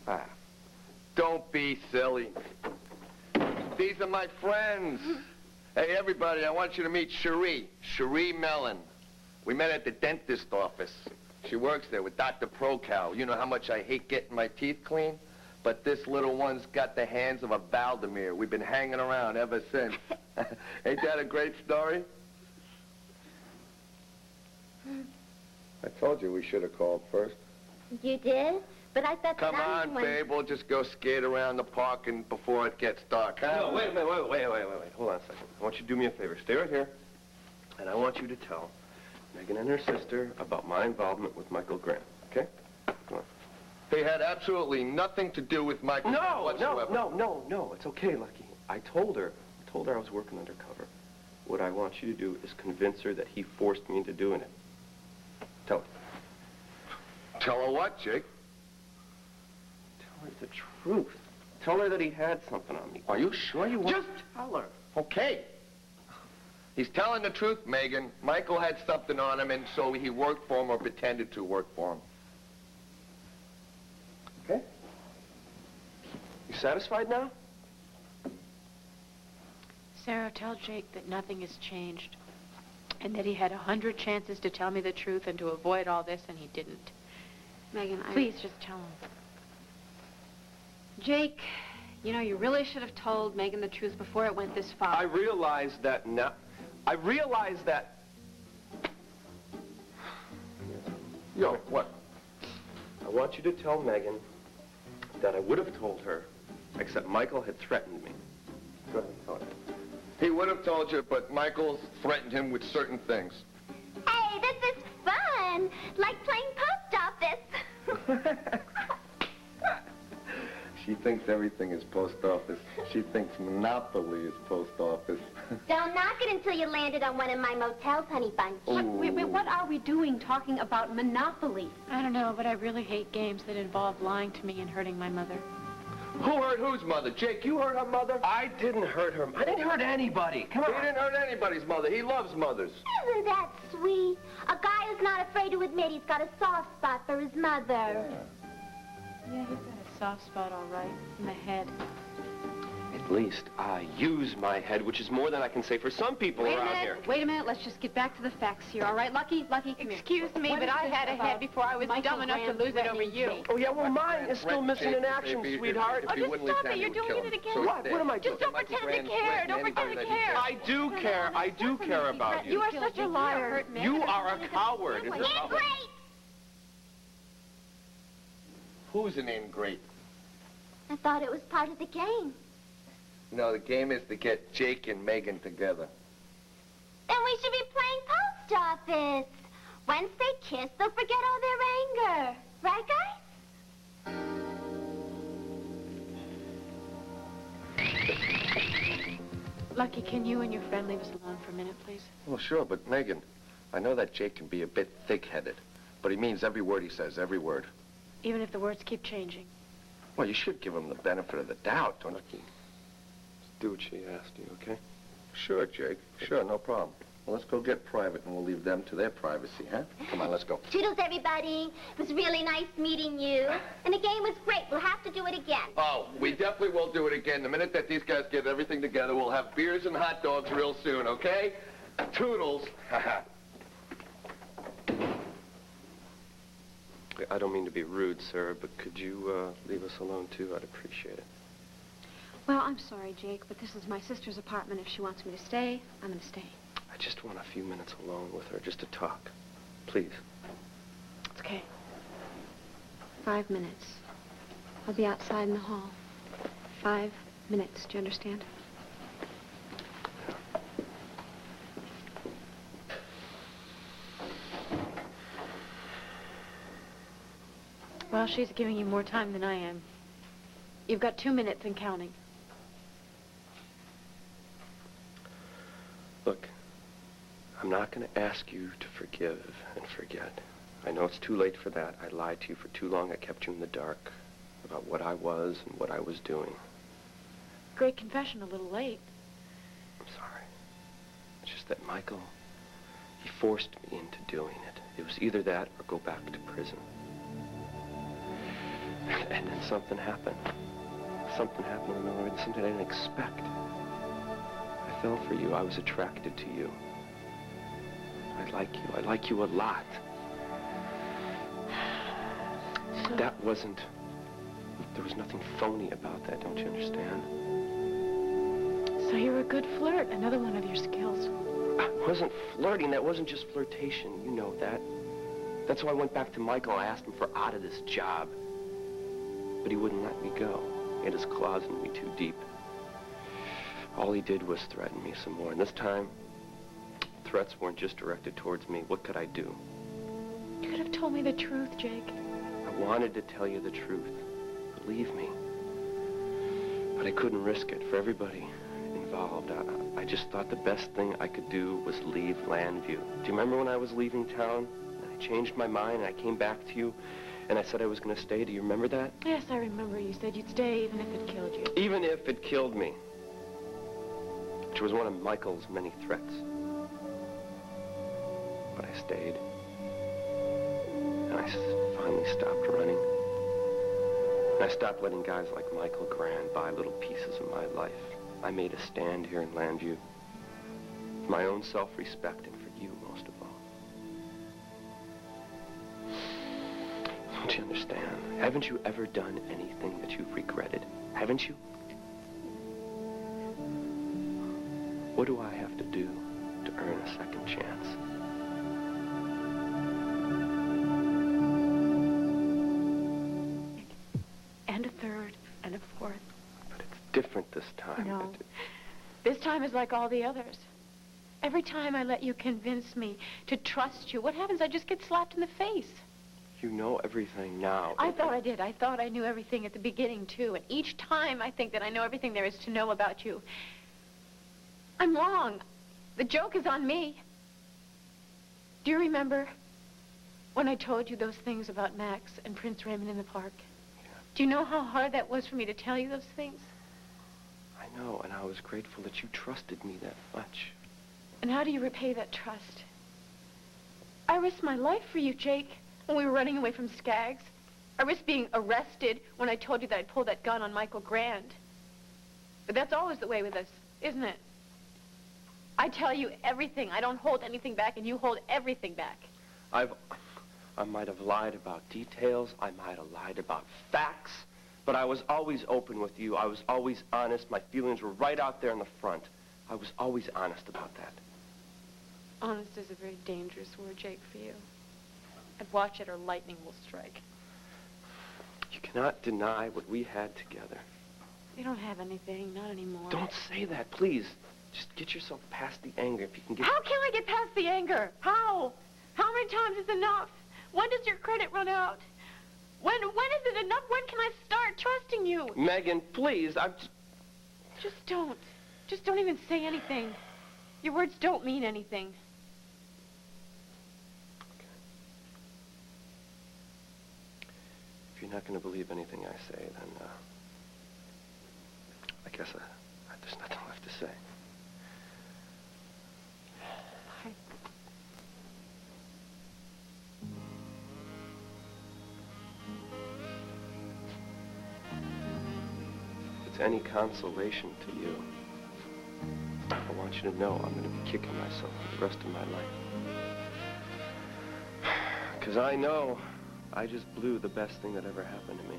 Ah, don't be silly. These are my friends. Hey, everybody, I want you to meet Cherie. Cherie Mellon. We met at the dentist office. She works there with Dr. Procal. You know how much I hate getting my teeth clean? But this little one's got the hands of a Valdemir. We've been hanging around ever since. Ain't that a great story? I told you we should have called first. You did? But I thought... Come on, babe. We'll just go skate around the park and before it gets dark, huh? No, wait a minute. Wait. Hold on a second. I want you to do me a favor. Stay right here. And I want you to tell Megan and her sister about my involvement with Michael Graham, okay? Come on. They had absolutely nothing to do with Michael whatsoever. No. It's okay, Lucky. I told her I was working undercover. What I want you to do is convince her that he forced me into doing it. Tell her. Tell her what, Jake? Tell her the truth. Tell her that he had something on me. Are you sure you want... Just tell her. Okay. He's telling the truth, Megan. Michael had something on him, and so he worked for him or pretended to work for him. Okay? You satisfied now? Sarah, tell Jake that nothing has changed. And that he had 100 chances to tell me the truth and to avoid all this, and he didn't. Megan, Please, just tell him. Jake, you know, you really should have told Megan the truth before it went this far. I realize that now. I realize that... Yo, what? I want you to tell Megan that I would have told her, except Michael had threatened me. Go ahead, tell her. He would have told you, but Michael threatened him with certain things. Hey, this is fun! Like playing post office. She thinks everything is post office. She thinks Monopoly is post office. Don't knock it until you landed on one of my motels, honey bunch. Wait, what are we doing talking about Monopoly? I don't know, but I really hate games that involve lying to me and hurting my mother. Who hurt whose mother? Jake, you hurt her mother? I didn't hurt her. I didn't hurt anybody. Come on. He didn't hurt anybody's mother. He loves mothers. Isn't that sweet? A guy who's not afraid to admit he's got a soft spot for his mother. Yeah, he's got a soft spot, all right, in the head. At least I use my head, which is more than I can say for some people around here. Wait a minute. Let's just get back to the facts here, all right? Lucky, come here. Excuse me, What but is I this had a about head before I was Michael dumb enough to Graham lose it over threatening you. Jake? Oh, yeah, well, mine is still missing in action, sweetheart. Oh, just stop it. You're doing it again. What? What am I doing? Just don't pretend to care. Don't pretend to care. I do care. I do care about You you. are such a liar. You are a coward. Ingrate! Who's an ingrate? I thought it was part of the game. No, the game is to get Jake and Megan together. Then we should be playing post office. Once they kiss, they'll forget all their anger. Right, guys? Lucky, can you and your friend leave us alone for a minute, please? Well, sure, but Megan, I know that Jake can be a bit thick-headed, but he means every word he says, every word. Even if the words keep changing. Well, you should give him the benefit of the doubt, don't you? Just do what she asked you, okay? Sure, Jake. Sure, no problem. Well, let's go get private, and we'll leave them to their privacy, huh? Come on, let's go. Toodles, everybody. It was really nice meeting you. And the game was great. We'll have to do it again. Oh, we definitely will do it again. The minute that these guys get everything together, we'll have beers and hot dogs real soon, okay? Toodles. I don't mean to be rude, Sarah, but could you leave us alone, too? I'd appreciate it. Well, I'm sorry, Jake, but this is my sister's apartment. If she wants me to stay, I'm going to stay. I just want a few minutes alone with her, just to talk. Please. It's okay. 5 minutes. I'll be outside in the hall. 5 minutes. Do you understand? Well, she's giving you more time than I am. You've got 2 minutes and counting. Look, I'm not going to ask you to forgive and forget. I know it's too late for that. I lied to you for too long. I kept you in the dark about what I was and what I was doing. Great confession, a little late. I'm sorry. It's just that Michael, he forced me into doing it. It was either that or go back to prison. And And then something happened. Something happened in the middle of it, something I didn't expect. I fell for you. I was attracted to you. I like you. I like you a lot. So, That wasn't... There was nothing phony about that, don't you understand? so you're a good flirt, another one of your skills. I wasn't flirting. That wasn't just flirtation. You know that. That's why I went back to Michael and I asked him for out of this job. But he wouldn't let me go. He had his claws in me too deep. All he did was threaten me some more. And this time, threats weren't just directed towards me. What could I do? You could have told me the truth, Jake. I wanted to tell you the truth. Believe me. But I couldn't risk it for everybody involved. I just thought the best thing I could do was leave Landview. Do you remember when I was leaving town? And I changed my mind and I came back to you and I said I was going to stay. Do you remember that? Yes, I remember. You said you'd stay even if it killed you. Even if it killed me. Which was one of Michael's many threats. But I stayed. And I finally stopped running. And I stopped letting guys like Michael Grand buy little pieces of my life. I made a stand here in Landview. For my own self-respect and for you, most of all. Don't you understand? Haven't you ever done anything that you've regretted? Haven't you? What do I have to do to earn a second chance? And a third, and a fourth. But it's different this time. No. This time is like all the others. Every time I let you convince me to trust you, what happens? I just get slapped in the face. You know everything now. I thought I did. I thought I knew everything at the beginning, too. And each time I think that I know everything there is to know about you. I'm wrong. The joke is on me. Do you remember when I told you those things about Max and Prince Raymond in the park? Yeah. Do you know how hard that was for me to tell you those things? I know, and I was grateful that you trusted me that much. And how do you repay that trust? I risked my life for you, Jake, when we were running away from Skaggs. I risked being arrested when I told you that I'd pulled that gun on Michael Grand. But that's always the way with us, isn't it? I tell you everything. I don't hold anything back, and you hold everything back. I might have lied about details. I might have lied about facts. But I was always open with you. I was always honest. My feelings were right out there in the front. I was always honest about that. Honest is a very dangerous word, Jake, for you. I'd watch it or lightning will strike. You cannot deny what we had together. We don't have anything, not anymore. Don't say that, please. Just get yourself past the anger if you can get... How can I get past the anger? How? How many times is enough? When does your credit run out? When is it enough? When can I start trusting you? Megan, please, I'm just... Just don't. Just don't even say anything. Your words don't mean anything. Okay. If you're not going to believe anything I say, then, I guess there's nothing left to say. If it's any consolation to you, I want you to know I'm going to be kicking myself for the rest of my life. Because I know I just blew the best thing that ever happened to me.